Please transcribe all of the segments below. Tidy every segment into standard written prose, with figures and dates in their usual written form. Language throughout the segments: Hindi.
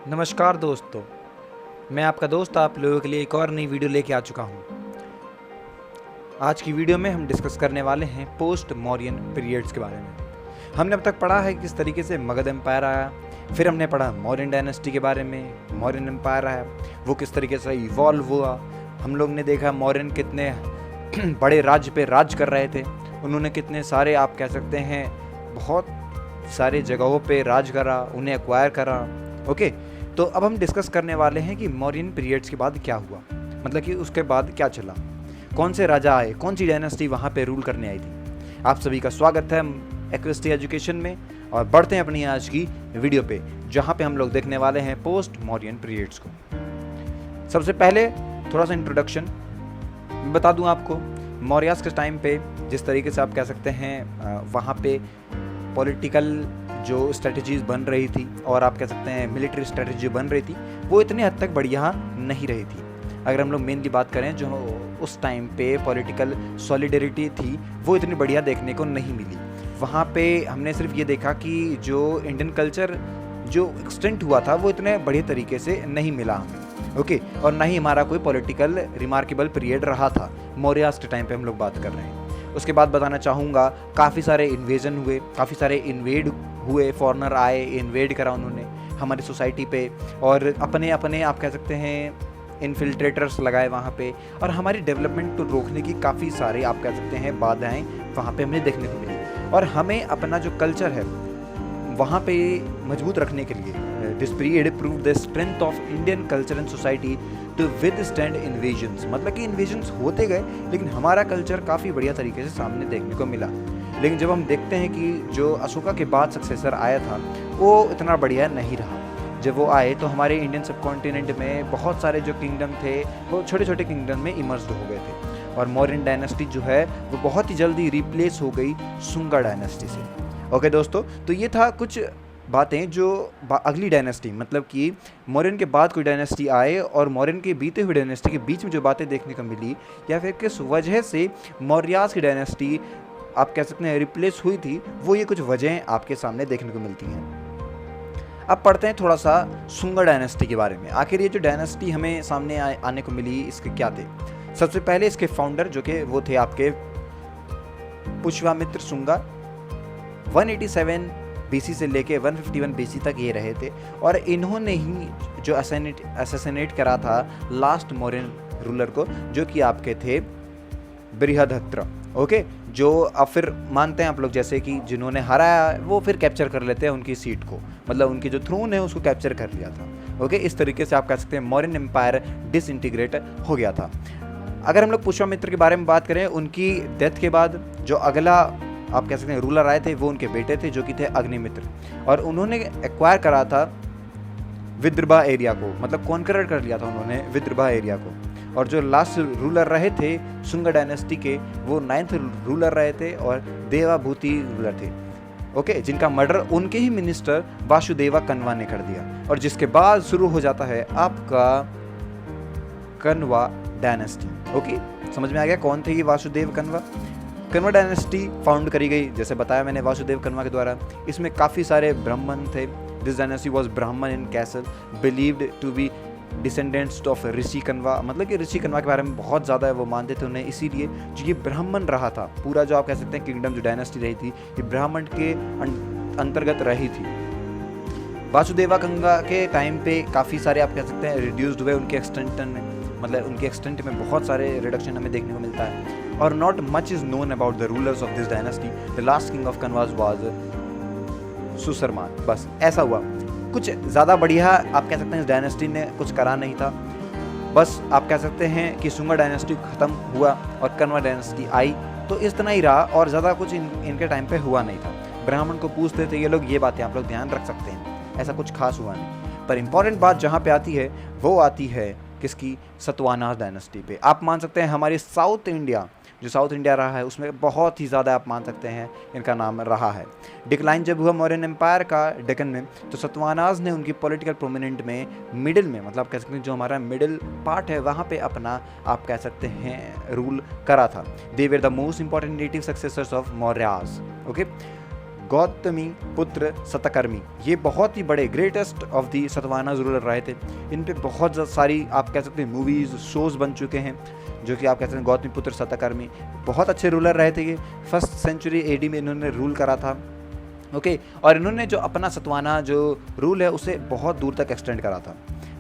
नमस्कार दोस्तों, मैं आपका दोस्त आप लोगों के लिए एक और नई वीडियो लेके आ चुका हूँ। आज की वीडियो में हम डिस्कस करने वाले हैं पोस्ट मौर्यन पीरियड्स के बारे में। हमने अब तक पढ़ा है किस तरीके से मगध एम्पायर आया, फिर हमने पढ़ा मौर्यन डायनेस्टी के बारे में, मौर्यन एम्पायर आया, वो किस तरीके से इवॉल्व हुआ। हम लोग ने देखा मौर्यन कितने बड़े राज्य पे राज कर रहे थे, उन्होंने कितने सारे आप कह सकते हैं बहुत सारे जगहों पे राज करा, उन्हें एक्वायर करा। ओके, तो अब हम डिस्कस करने वाले हैं कि मौर्यन पीरियड्स के बाद क्या हुआ, मतलब कि उसके बाद क्या चला, कौन से राजा आए, कौन सी डायनेस्टी वहाँ पे रूल करने आई थी। आप सभी का स्वागत है एक्वेस्टी एजुकेशन में, और बढ़ते हैं अपनी आज की वीडियो पे, जहाँ पे हम लोग देखने वाले हैं पोस्ट मौर्यन पीरियड्स को। सबसे पहले थोड़ा सा इंट्रोडक्शन बता दूं आपको। मौर्यास के टाइम पे जिस तरीके से आप कह सकते हैं वहाँ पे पॉलिटिकल जो स्ट्रेटजीज बन रही थी और आप कह सकते हैं मिलिट्री स्ट्रेटजी बन रही थी, वो इतने हद तक बढ़िया नहीं रही थी। अगर हम लोग मेनली बात करें, जो उस टाइम पे पॉलिटिकल सॉलिडरिटी थी वो इतनी बढ़िया देखने को नहीं मिली। वहाँ पे हमने सिर्फ ये देखा कि जो इंडियन कल्चर जो एक्सटेंट हुआ था वो इतने बढ़िया तरीके से नहीं मिला हमें। ओके, और ना ही हमारा कोई पॉलिटिकल रिमार्केबल पीरियड रहा था। मौर्यास के टाइम पे हम लोग बात कर रहे हैं। उसके बाद बताना चाहूँगा, काफ़ी सारे इन्वेजन हुए, काफ़ी सारे इन्वेड हुए, फॉरेनर आए, इन्वेड करा उन्होंने हमारी सोसाइटी पे, और अपने अपने आप कह सकते हैं इन्फिल्ट्रेटर्स लगाए वहाँ पे, और हमारी डेवलपमेंट को रोकने की काफ़ी सारे आप कह सकते हैं बाधाएं वहाँ पे हमें देखने को मिली। और हमें अपना जो कल्चर है वहाँ पे मजबूत रखने के लिए this period prove the strength of Indian culture and society to withstand invasions. मतलब कि इन्वेजन्स होते गए लेकिन हमारा कल्चर काफ़ी बढ़िया तरीके से सामने देखने को मिला। लेकिन जब हम देखते हैं कि जो अशोका के बाद सक्सेसर आया था वो इतना बढ़िया नहीं रहा। जब वो आए तो हमारे इंडियन सब कॉन्टिनेंट में बहुत सारे जो किंगडम थे वो छोटे छोटे किंगडम में इमर्ज्ड हो गए थे, और मौर्यन डायनेस्टी जो है वो बहुत ही जल्दी रिप्लेस हो गई सुंगा डायनेस्टी से। ओके दोस्तों, तो ये था कुछ बातें जो अगली डायनेस्टी, मतलब कि मौर्यन के बाद कोई डायनेस्टी आए और मौर्यन के बीते हुए डायनेस्टी के बीच में जो बातें देखने को मिली, या फिर किस वजह से मौर्यास की डायनेस्टी आप कह सकते हैं रिप्लेस हुई थी, वो ये कुछ वजहें आपके सामने देखने को मिलती हैं। अब पढ़ते हैं थोड़ा सा सुंगा डायनेस्टी के बारे में। आखिर ये जो डायनेस्टी हमें सामने आने को मिली, इसके क्या थे। सबसे पहले इसके फाउंडर जो कि वो थे आपके पुष्यमित्र सुंगा। 187 बीसी से लेके 151 बीसी तक ये रहे थे, और इन्होंने ही जो असैसिनेट करा था लास्ट मौर्यन रूलर को, जो कि आपके थे बृहदहत्र। ओके, जो अब फिर मानते हैं आप लोग जैसे कि जिन्होंने हराया वो फिर कैप्चर कर लेते हैं उनकी सीट को, मतलब उनकी जो थ्रोन है उसको कैप्चर कर लिया था। ओके, इस तरीके से आप कह सकते हैं मौर्यन एम्पायर डिसइंटीग्रेट हो गया था। अगर हम लोग पुष्यमित्र के बारे में बात करें, उनकी डेथ के बाद जो अगला आप कह सकते हैं रूलर आए थे वो उनके बेटे थे, जो कि थे अग्निमित्र, और उन्होंने एक्वायर करा था विदर्भा एरिया को, मतलब कॉन्करर कर लिया था उन्होंने विदर्भा एरिया को। और जो लास्ट रूलर रहे थे सुंगा डायनेस्टी के, वो 9th रूलर रहे थे और देवाभूति रूलर थे। ओके, जिनका मर्डर उनके ही मिनिस्टर वासुदेवा कन्वा ने कर दिया, और जिसके बाद शुरू हो जाता है आपका कन्वा डायनेस्टी। ओके, समझ में आ गया कौन थे ये वासुदेव कन्वा। कन्वा डायनेस्टी फाउंड करी गई, जैसे बताया मैंने, वासुदेव कन्वा के द्वारा। इसमें काफ़ी सारे ब्राह्मण थे। This dynasty was Brahmin in caste, believed to be descendants of Rishi Kanva. मतलब कि ऋषि कन्वा के बारे में बहुत ज़्यादा वो मानते थे उन्हें, इसीलिए जो ये ब्राह्मण रहा था, पूरा जो आप कह सकते हैं किंगडम जो डायनेस्टी रही थी ये ब्राह्मण के अंतर्गत रही थी। वासुदेवा कन्वा के टाइम पे काफ़ी सारे आप कह सकते हैं रिड्यूस्ड हुए उनके एक्सटेंट में, मतलब उनके एक्सटेंट में बहुत सारे रिडक्शन हमें देखने को मिलता है। और not much is known about the rulers of this dynasty. The last king of Kanvas was Susarman. बस ऐसा हुआ, कुछ ज़्यादा बढ़िया आप कह सकते हैं इस डायनेस्टी ने कुछ करा नहीं था। बस आप कह सकते हैं कि सुंगा डायनेस्टी ख़त्म हुआ और कन्वा डायनेस्टी आई, तो इस तरह ही रहा, और ज़्यादा कुछ इनके टाइम पे हुआ नहीं था। ब्राह्मण को पूछते थे ये लोग, ये बातें आप लोग ध्यान रख सकते हैं, ऐसा कुछ खास हुआ नहीं। पर इंपॉर्टेंट बात जहाँ पे आती है वो आती है किसकी, सतवाहनास डायनेस्टी पे। आप मान सकते हैं हमारी साउथ इंडिया, जो साउथ इंडिया रहा है उसमें बहुत ही ज़्यादा आप मान सकते हैं इनका नाम रहा है। डिक्लाइन जब हुआ मौर्यन एम्पायर का डेक्कन में, तो सतवाहनास ने उनकी पॉलिटिकल प्रोमिनेंट में मिडिल में, मतलब कह सकते हैं जो हमारा मिडिल पार्ट है वहाँ पे अपना आप कह सकते हैं रूल करा था। They were the most important native successors of Mauryas. Okay, Gautami Putra Satakarni, ये बहुत ही बड़े greatest of the Satavahanas ruler रहे थे। इन पे बहुत सारी आप कह सकते हैं मूवीज़ शोज़ बन चुके हैं, जो कि आप कह सकते हैं गौतमी पुत्र सतकर्मी बहुत अच्छे रूलर रहे थे। ये 1st सेंचुरी AD में इन्होंने रूल करा था। ओके, और इन्होंने जो अपना सतवाना जो रूल है उसे बहुत दूर तक एक्सटेंड करा था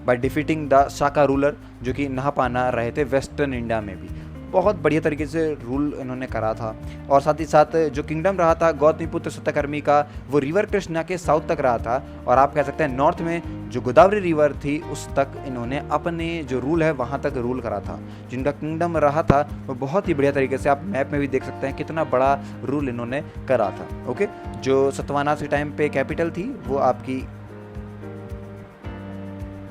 by defeating the Shaka ruler, जो कि नहापाना रहे थे वेस्टर्न इंडिया में भी। बहुत बढ़िया तरीके से रूल इन्होंने करा था। और साथ ही साथ जो किंगडम रहा था गौतमीपुत्र सतकर्मी का, वो रिवर कृष्णा के साउथ तक रहा था, और आप कह सकते हैं नॉर्थ में जो गोदावरी रिवर थी उस तक इन्होंने अपने जो रूल है वहाँ तक रूल करा था। जिनका किंगडम रहा था वो बहुत ही बढ़िया तरीके से, आप मैप में भी देख सकते हैं कितना बड़ा रूल इन्होंने करा था। ओके, जो सतवाहनास के टाइम पे कैपिटल थी वो आपकी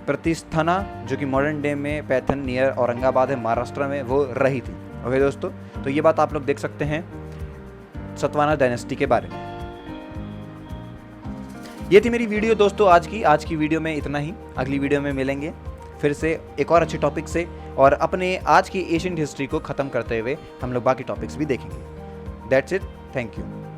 प्रतिस्थाना, जो कि मॉडर्न डे में पैथन नियर औरंगाबाद है महाराष्ट्र में, वो रही थी। ओके दोस्तों, तो ये बात आप लोग देख सकते हैं सतवाहना डायनेस्टी के बारे में। ये थी मेरी वीडियो दोस्तों आज की वीडियो में इतना ही। अगली वीडियो में मिलेंगे फिर से एक और अच्छे टॉपिक से, और अपने आज की एशियन हिस्ट्री को ख़त्म करते हुए हम लोग बाकी टॉपिक्स भी देखेंगे। That's it, thank you.